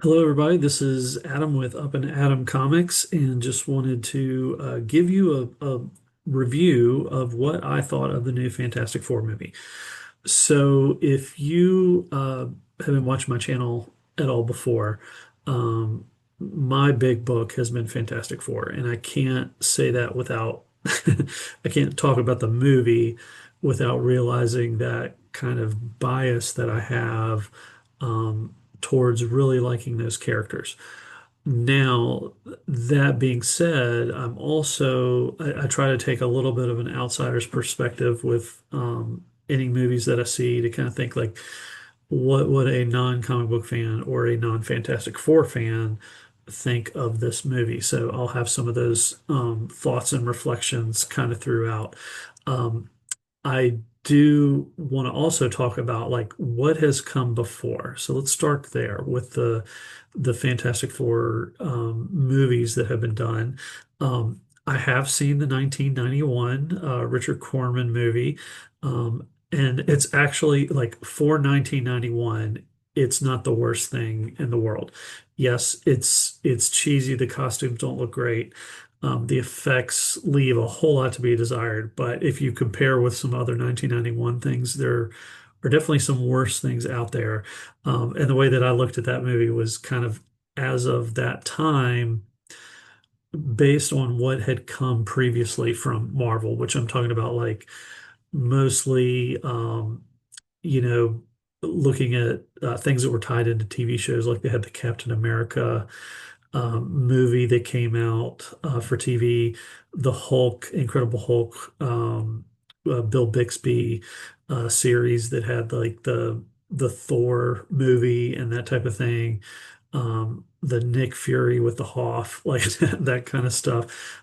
Hello, everybody. This is Adam with Up and Adam Comics, and just wanted to give you a review of what I thought of the new Fantastic Four movie. So, if you have been watching my channel at all before, um, my big book has been Fantastic Four, and I can't say that without, I can't talk about the movie without realizing that kind of bias that I have towards really liking those characters. Now, that being said, I try to take a little bit of an outsider's perspective with any movies that I see to kind of think like, what would a non-comic book fan or a non-Fantastic Four fan think of this movie? So I'll have some of those thoughts and reflections kind of throughout. Um, I do want to also talk about like what has come before. So let's start there with the Fantastic Four movies that have been done. I have seen the 1991 Richard Corman movie, and it's actually like for 1991, it's not the worst thing in the world. Yes, it's cheesy. The costumes don't look great. The effects leave a whole lot to be desired, but if you compare with some other 1991 things, there are definitely some worse things out there. And the way that I looked at that movie was kind of as of that time, based on what had come previously from Marvel, which I'm talking about like mostly, you know, looking at things that were tied into TV shows, like they had the Captain America movie that came out for TV, the Hulk, Incredible Hulk, Bill Bixby series that had like the Thor movie and that type of thing. The Nick Fury with the Hoff, like that kind of stuff.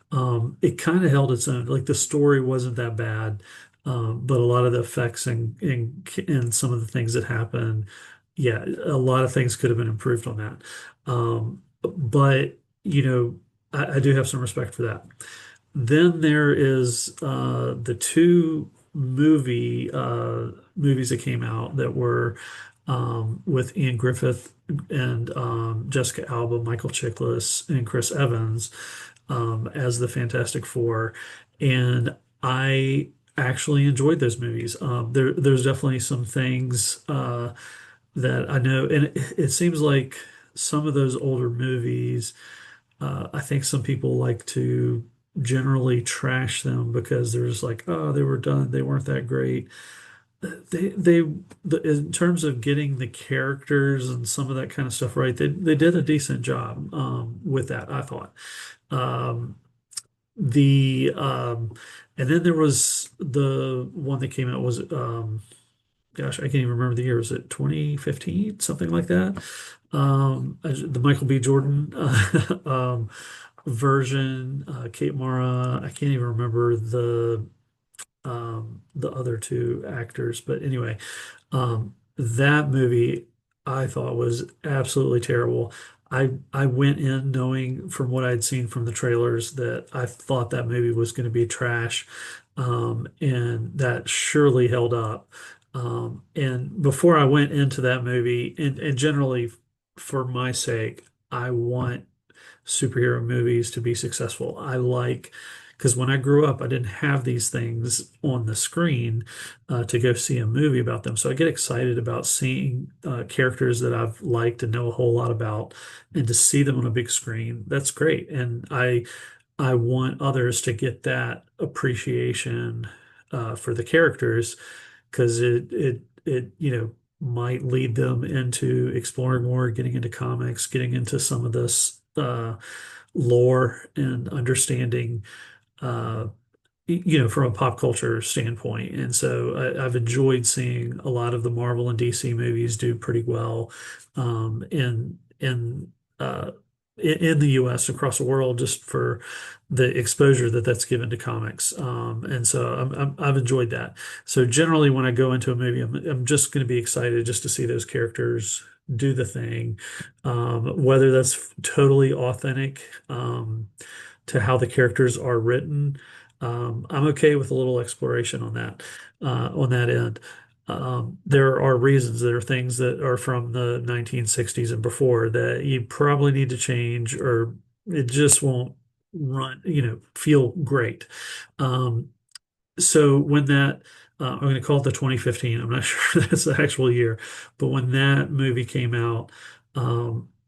It kind of held its own. Like the story wasn't that bad, but a lot of the effects and some of the things that happened, yeah, a lot of things could have been improved on that. But I do have some respect for that. Then there is the two movies that came out that were with Ian Griffith and Jessica Alba, Michael Chiklis, and Chris Evans as the Fantastic Four, and I actually enjoyed those movies. There's definitely some things that I know, and it seems like some of those older movies, I think some people like to generally trash them because there's like, oh, they were done, they weren't that great. They in terms of getting the characters and some of that kind of stuff right, they did a decent job with that, I thought. Um, the and then there was the one that came out was gosh, I can't even remember the year. Was it 2015, something like that? The Michael B. Jordan version, Kate Mara. I can't even remember the other two actors, but anyway, that movie I thought was absolutely terrible. I went in knowing from what I'd seen from the trailers that I thought that movie was going to be trash, and that surely held up. And before I went into that movie, and generally for my sake, I want superhero movies to be successful. I like because when I grew up, I didn't have these things on the screen to go see a movie about them. So I get excited about seeing characters that I've liked and know a whole lot about, and to see them on a big screen. That's great, and I want others to get that appreciation for the characters because it might lead them into exploring more, getting into comics, getting into some of this lore and understanding, uh, from a pop culture standpoint. And so I've enjoyed seeing a lot of the Marvel and DC movies do pretty well in uh, in the U.S. across the world, just for the exposure that that's given to comics. And so I've enjoyed that. So generally, when I go into a movie, I'm just going to be excited just to see those characters do the thing, whether that's totally authentic to how the characters are written. I'm okay with a little exploration on that end. there are reasons, there are things that are from the 1960s and before that you probably need to change, or it just won't feel great. Um, so when that, I'm going to call it the 2015, I'm not sure that's the actual year, but when that movie came out,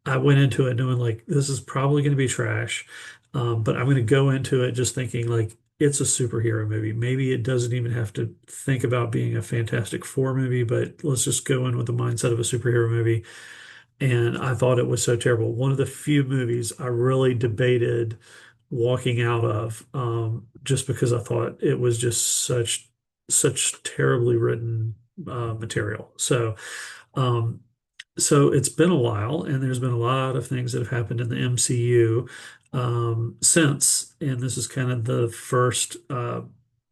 I went into it knowing like this is probably going to be trash, but I'm going to go into it just thinking like it's a superhero movie. Maybe it doesn't even have to think about being a Fantastic Four movie, but let's just go in with the mindset of a superhero movie. And I thought it was so terrible. One of the few movies I really debated walking out of, just because I thought it was just such terribly written material. Um, so it's been a while, and there's been a lot of things that have happened in the MCU since, and this is kind of the first,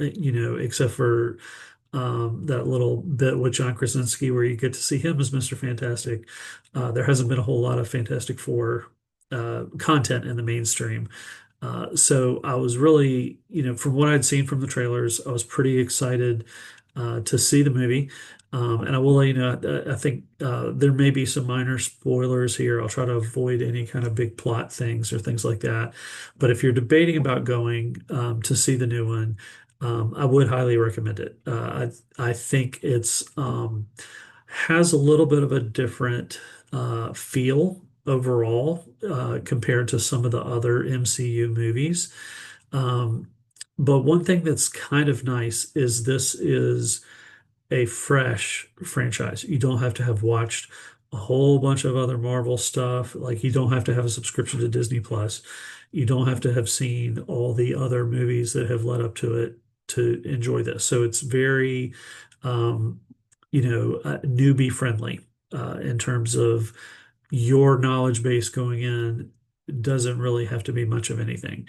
except for that little bit with John Krasinski where you get to see him as Mr. Fantastic. There hasn't been a whole lot of Fantastic Four content in the mainstream. So I was really, from what I'd seen from the trailers, I was pretty excited to see the movie. And I will let you know, I think there may be some minor spoilers here. I'll try to avoid any kind of big plot things or things like that. But if you're debating about going to see the new one, I would highly recommend it. I think it's has a little bit of a different feel overall compared to some of the other MCU movies. Um, but one thing that's kind of nice is this is a fresh franchise. You don't have to have watched a whole bunch of other Marvel stuff. Like you don't have to have a subscription to Disney Plus. You don't have to have seen all the other movies that have led up to it to enjoy this. So it's very, um, newbie friendly in terms of your knowledge base going in doesn't really have to be much of anything,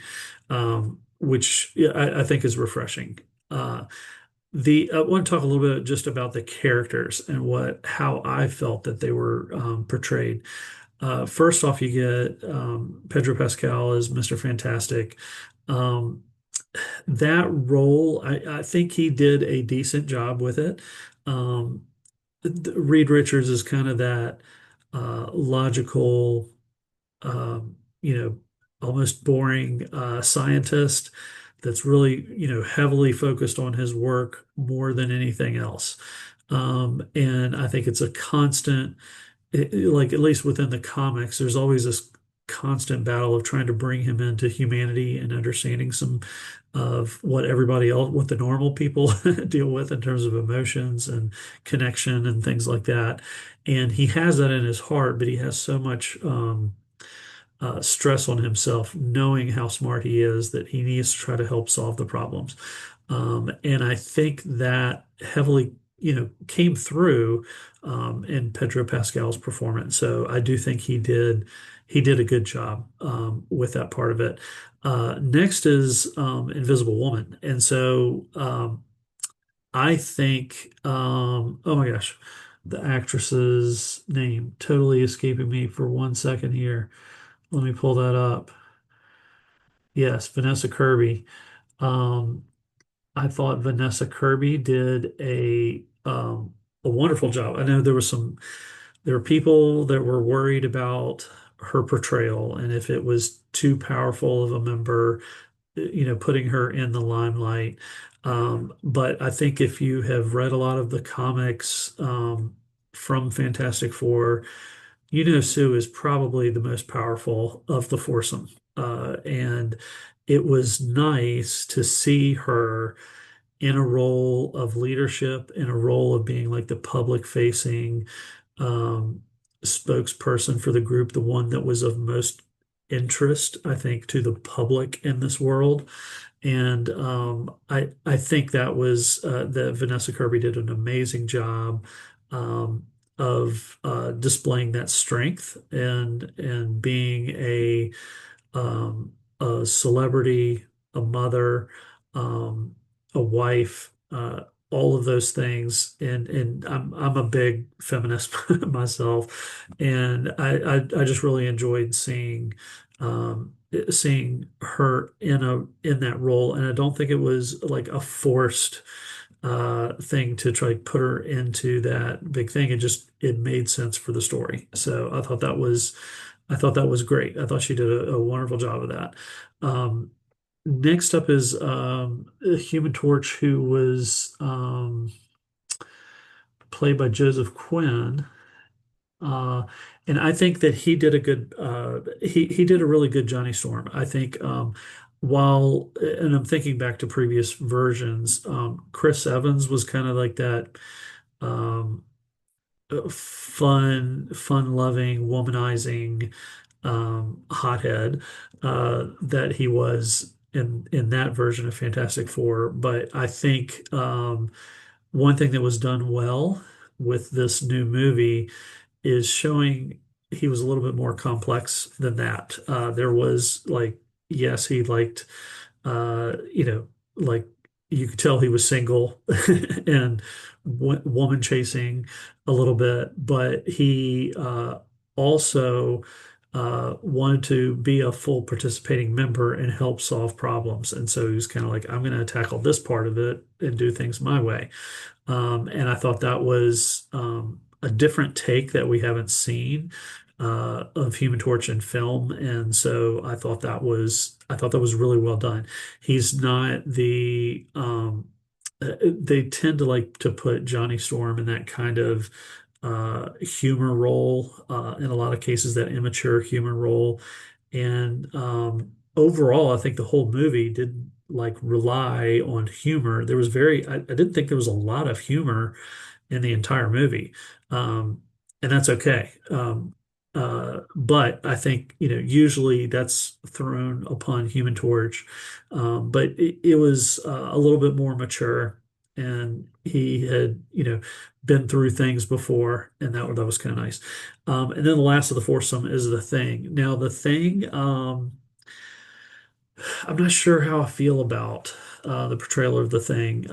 which yeah, I think is refreshing. I want to talk a little bit just about the characters and how I felt that they were portrayed. First off, you get Pedro Pascal as Mr. Fantastic. Um, that role, I think he did a decent job with it. Um, Reed Richards is kind of that logical, um, you know, almost boring scientist that's really, heavily focused on his work more than anything else. And I think it's a constant, like at least within the comics, there's always this constant battle of trying to bring him into humanity and understanding some of what everybody else, what the normal people deal with in terms of emotions and connection and things like that. And he has that in his heart, but he has so much stress on himself, knowing how smart he is, that he needs to try to help solve the problems. And I think that heavily, came through in Pedro Pascal's performance. So I do think he did a good job with that part of it. Next is Invisible Woman, and so I think, oh my gosh, the actress's name totally escaping me for 1 second here. Let me pull that up. Yes, Vanessa Kirby. Um, I thought Vanessa Kirby did a wonderful job. I know there were people that were worried about her portrayal and if it was too powerful of a member, putting her in the limelight. But I think if you have read a lot of the comics from Fantastic Four, Sue is probably the most powerful of the foursome. And it was nice to see her in a role of leadership, in a role of being like the public facing um, spokesperson for the group, the one that was of most interest, I think, to the public in this world. And I think that Vanessa Kirby did an amazing job of displaying that strength and being a celebrity, a mother, um, a wife, all of those things. And I'm a big feminist myself, and I just really enjoyed seeing her in that role. And I don't think it was like a forced. thing to try to put her into that big thing. It made sense for the story. So I thought that was great. I thought she did a wonderful job of that. Next up is Human Torch, who was played by Joseph Quinn. Uh, and I think that he did a really good Johnny Storm. I think and I'm thinking back to previous versions, Chris Evans was kind of like that um, fun-loving, womanizing hothead that he was in that version of Fantastic Four. But I think one thing that was done well with this new movie is showing he was a little bit more complex than that. There was like, yes, he liked, like you could tell he was single and woman chasing a little bit, but he also wanted to be a full participating member and help solve problems. And so he was kind of like, I'm going to tackle this part of it and do things my way. And I thought that was a different take that we haven't seen of Human Torch in film, and so I thought that was really well done. He's not they tend to like to put Johnny Storm in that kind of humor role, in a lot of cases, that immature humor role. And overall, I think the whole movie did like rely on humor. I didn't think there was a lot of humor in the entire movie. And that's okay. But I think, usually that's thrown upon Human Torch. But it was a little bit more mature, and he had, been through things before, and that was kind of nice. And then the last of the foursome is the Thing. Now, the Thing, I'm not sure how I feel about the portrayal of the Thing.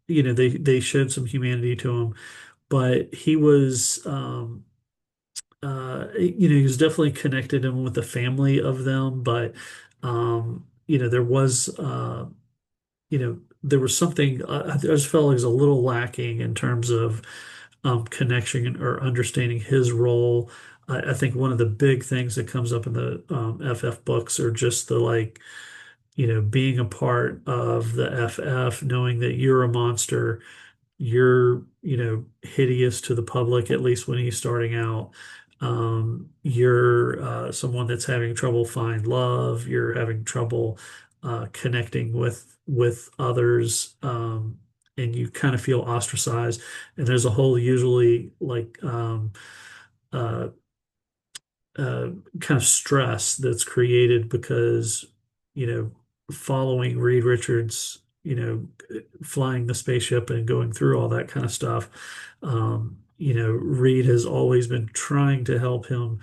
They showed some humanity to him, but he was definitely connected in with the family of them. But there was something I just felt like it was a little lacking in terms of connection or understanding his role. I think one of the big things that comes up in the FF books are just the like, being a part of the FF, knowing that you're a monster, you're, hideous to the public, at least when he's starting out. You're someone that's having trouble find love. You're having trouble connecting with others, and you kind of feel ostracized. And there's a whole usually like uh, uh, kind of stress that's created because, you know, following Reed Richards, flying the spaceship and going through all that kind of stuff. Reed has always been trying to help him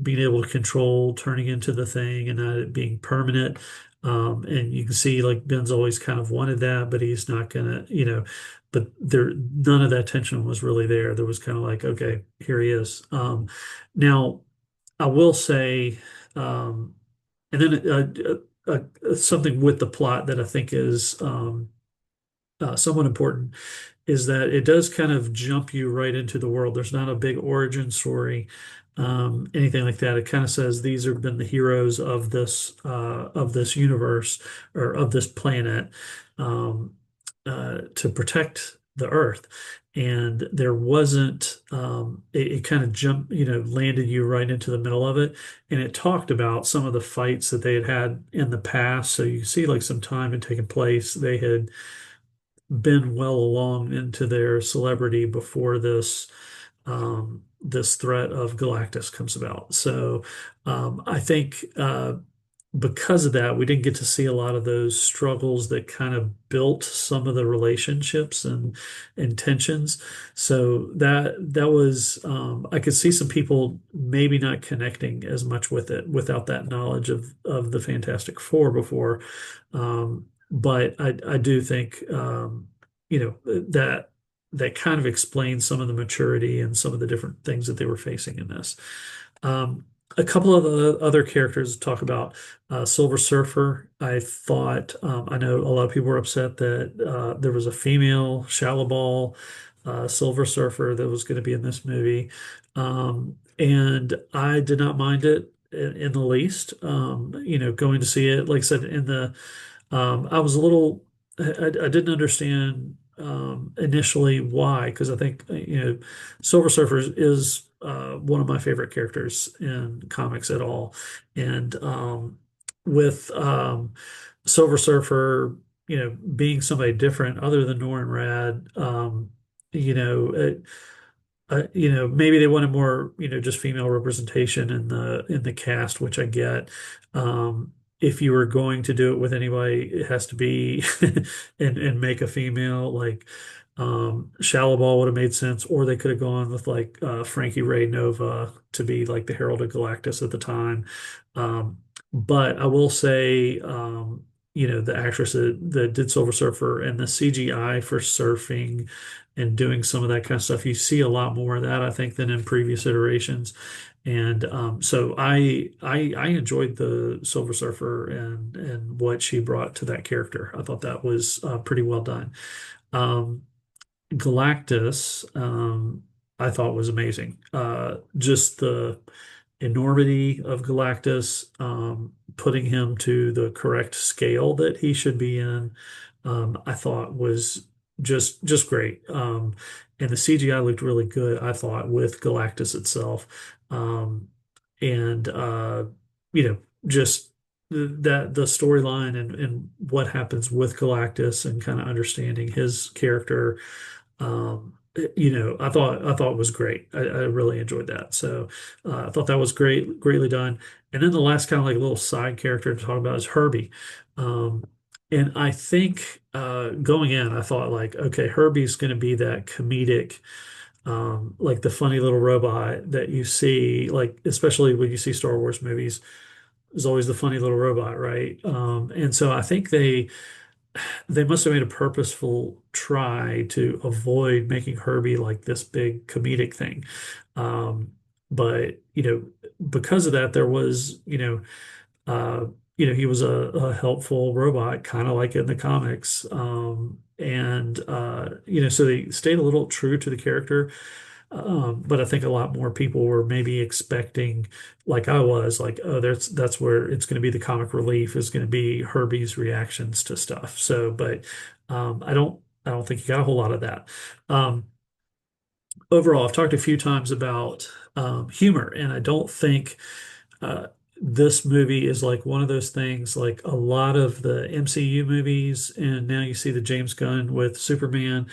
being able to control turning into the Thing and not it being permanent. And you can see like Ben's always kind of wanted that, but he's not gonna, but none of that tension was really there. There was kind of like, okay, here he is. Now, I will say, and then something with the plot that I think is somewhat important is that it does kind of jump you right into the world. There's not a big origin story, anything like that. It kind of says these have been the heroes of this universe or of this planet, to protect the Earth. And there wasn't it kind of jumped, landed you right into the middle of it. And it talked about some of the fights that they had had in the past. So you see like some time had taken place. They had been well along into their celebrity before this threat of Galactus comes about. So I think because of that, we didn't get to see a lot of those struggles that kind of built some of the relationships and tensions. So that was I could see some people maybe not connecting as much with it without that knowledge of the Fantastic Four before. But I do think that kind of explains some of the maturity and some of the different things that they were facing in this. Um, A couple of the other characters talk about Silver Surfer. I thought I know a lot of people were upset that there was a female Shallowball Silver Surfer that was going to be in this movie, and I did not mind it in the least. Going to see it, like I said, I was a little, I didn't understand initially why, because I think Silver Surfer is one of my favorite characters in comics at all, and with Silver Surfer, being somebody different other than Norrin Rad, you know, it, maybe they wanted more, just female representation in the cast, which I get. If you were going to do it with anybody, it has to be and make a female. Like Shallow Ball would have made sense, or they could have gone with like Frankie Ray Nova to be like the Herald of Galactus at the time. But I will say, the actress that did Silver Surfer and the CGI for surfing and doing some of that kind of stuff. You see a lot more of that, I think, than in previous iterations. And so I enjoyed the Silver Surfer and what she brought to that character. I thought that was pretty well done. Um, Galactus, I thought was amazing. Just the enormity of Galactus, putting him to the correct scale that he should be in, I thought was just great. And the CGI looked really good, I thought, with Galactus itself. And just that the storyline and what happens with Galactus and kind of understanding his character. I thought it was great. I really enjoyed that. So I thought that was greatly done. And then the last kind of like little side character to talk about is Herbie. Um, and I think going in, I thought like, okay, Herbie's going to be that comedic, like the funny little robot that you see, like especially when you see Star Wars movies, there's always the funny little robot, right? And so I think they must have made a purposeful try to avoid making Herbie like this big comedic thing. Um, but because of that, there was, he was a helpful robot, kind of like in the comics. And so they stayed a little true to the character. But I think a lot more people were maybe expecting, like I was, like, oh, that's where it's going to be the comic relief is going to be Herbie's reactions to stuff. So, but I don't think you got a whole lot of that. Um, Overall, I've talked a few times about humor, and I don't think uh, this movie is like one of those things like a lot of the MCU movies, and now you see the James Gunn with Superman.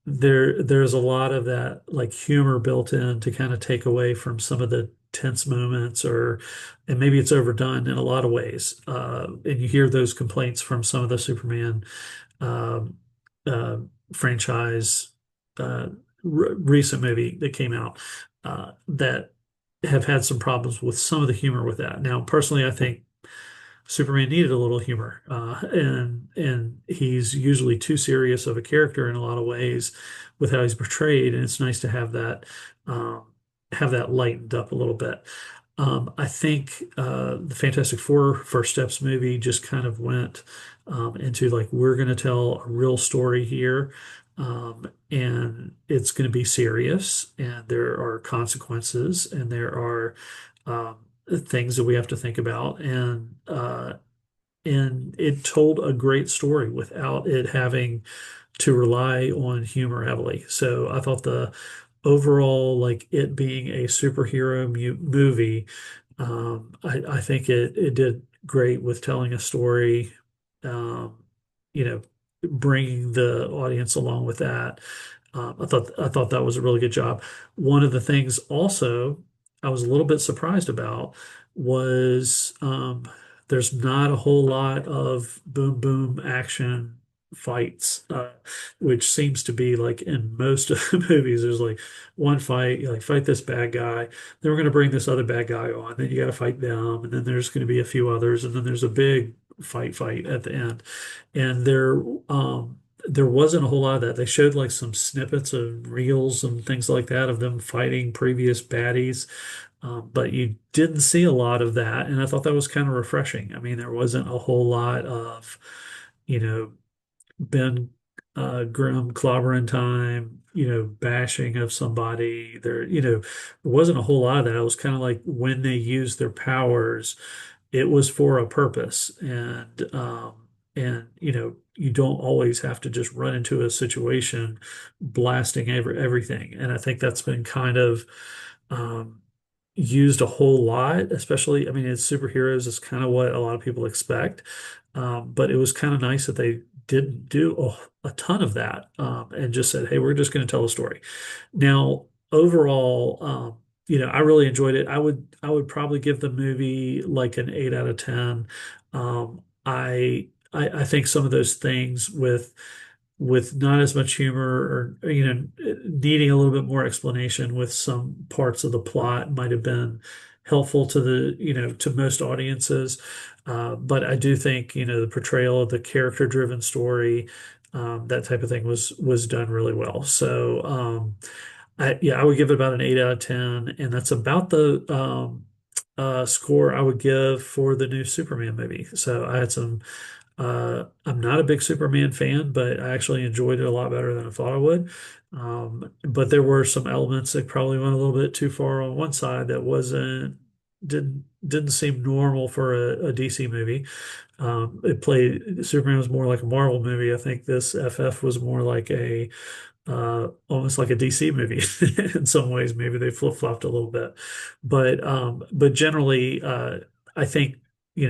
There's a lot of that like humor built in to kind of take away from some of the tense moments, and maybe it's overdone in a lot of ways. And you hear those complaints from some of the Superman um, uh, franchise recent movie that came out that have had some problems with some of the humor with that. Now, personally, I think Superman needed a little humor, and he's usually too serious of a character in a lot of ways with how he's portrayed, and it's nice to um, have that lightened up a little bit. I think the Fantastic Four First Steps movie just kind of went into like we're going to tell a real story here, and it's going to be serious, and there are consequences, and there are um, things that we have to think about, and it told a great story without it having to rely on humor heavily. So I thought the overall, like it being a superhero movie, I think it did great with telling a story, um, you know, bringing the audience along with that. I thought that was a really good job. One of the things also I was a little bit surprised about was there's not a whole lot of boom boom action fights, which seems to be like in most of the movies. There's like one fight, you like fight this bad guy, then we're going to bring this other bad guy on, then you got to fight them, and then there's going to be a few others, and then there's a big fight at the end. And there, there wasn't a whole lot of that. They showed like some snippets of reels and things like that of them fighting previous baddies, but you didn't see a lot of that, and I thought that was kind of refreshing. I mean, there wasn't a whole lot of, you know, Ben Grimm clobbering time, bashing of somebody. There wasn't a whole lot of that. It was kind of like when they used their powers, it was for a purpose, and you don't always have to just run into a situation blasting everything. And I think that's been kind of um, used a whole lot, especially, I mean, it's superheroes is kind of what a lot of people expect. But it was kind of nice that they didn't do a ton of that, and just said, hey, we're just going to tell a story. Now, overall, I really enjoyed it. I would probably give the movie like an 8 out of 10. I think some of those things with not as much humor, or needing a little bit more explanation with some parts of the plot might have been helpful to to most audiences. But I do think the portrayal of the character-driven story, that type of thing was done really well. So I would give it about an 8 out of 10, and that's about the score I would give for the new Superman movie. So I had some. I'm not a big Superman fan, but I actually enjoyed it a lot better than I thought I would. But there were some elements that probably went a little bit too far on one side that didn't seem normal for a DC movie. It played Superman was more like a Marvel movie. I think this FF was more like a almost like a DC movie in some ways. Maybe they flip-flopped a little bit, but generally, I think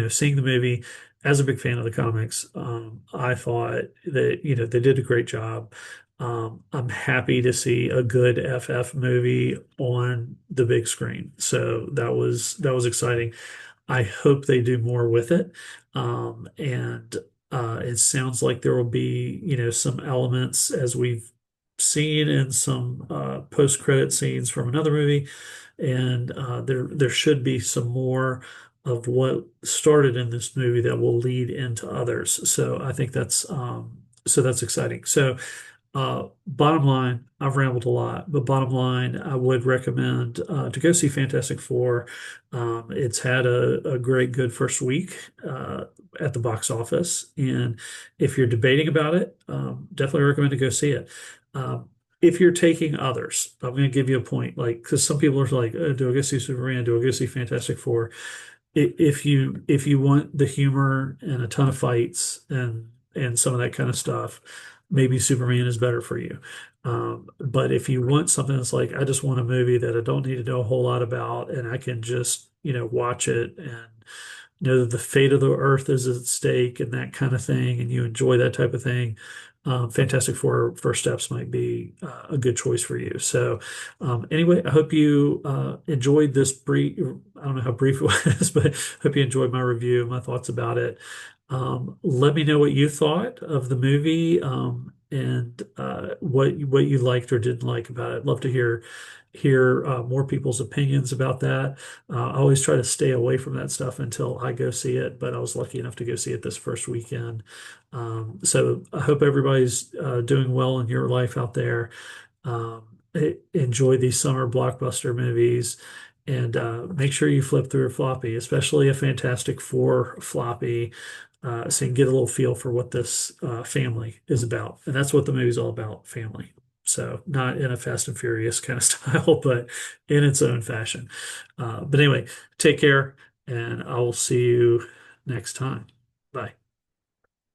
seeing the movie as a big fan of the comics, I thought that they did a great job. I'm happy to see a good FF movie on the big screen, so that was exciting. I hope they do more with it. And it sounds like there will be, some elements as we've seen in some post-credit scenes from another movie, and there should be some more of what started in this movie that will lead into others. So I think that's exciting. So bottom line, I've rambled a lot, but bottom line, I would recommend to go see Fantastic Four. It's had a great, good first week at the box office, and if you're debating about it, definitely recommend to go see it. If you're taking others, I'm going to give you a point, like because some people are like, "Do I go see Superman? Do I go see Fantastic Four?" If you want the humor and a ton of fights and some of that kind of stuff, maybe Superman is better for you. But if you want something that's like, I just want a movie that I don't need to know a whole lot about, and I can just watch it and know that the fate of the earth is at stake and that kind of thing, and you enjoy that type of thing, Fantastic Four First Steps might be a good choice for you. So, anyway, I hope you enjoyed this brief. I don't know how brief it was, but hope you enjoyed my review, my thoughts about it. Let me know what you thought of the movie, and what you liked or didn't like about it. Love to hear more people's opinions about that. I always try to stay away from that stuff until I go see it, but I was lucky enough to go see it this first weekend. So I hope everybody's doing well in your life out there. Enjoy these summer blockbuster movies, and make sure you flip through a floppy, especially a Fantastic Four floppy, so you can get a little feel for what this family is about. And that's what the movie's all about, family. So not in a Fast and Furious kind of style, but in its own fashion. But anyway, take care, and I will see you next time.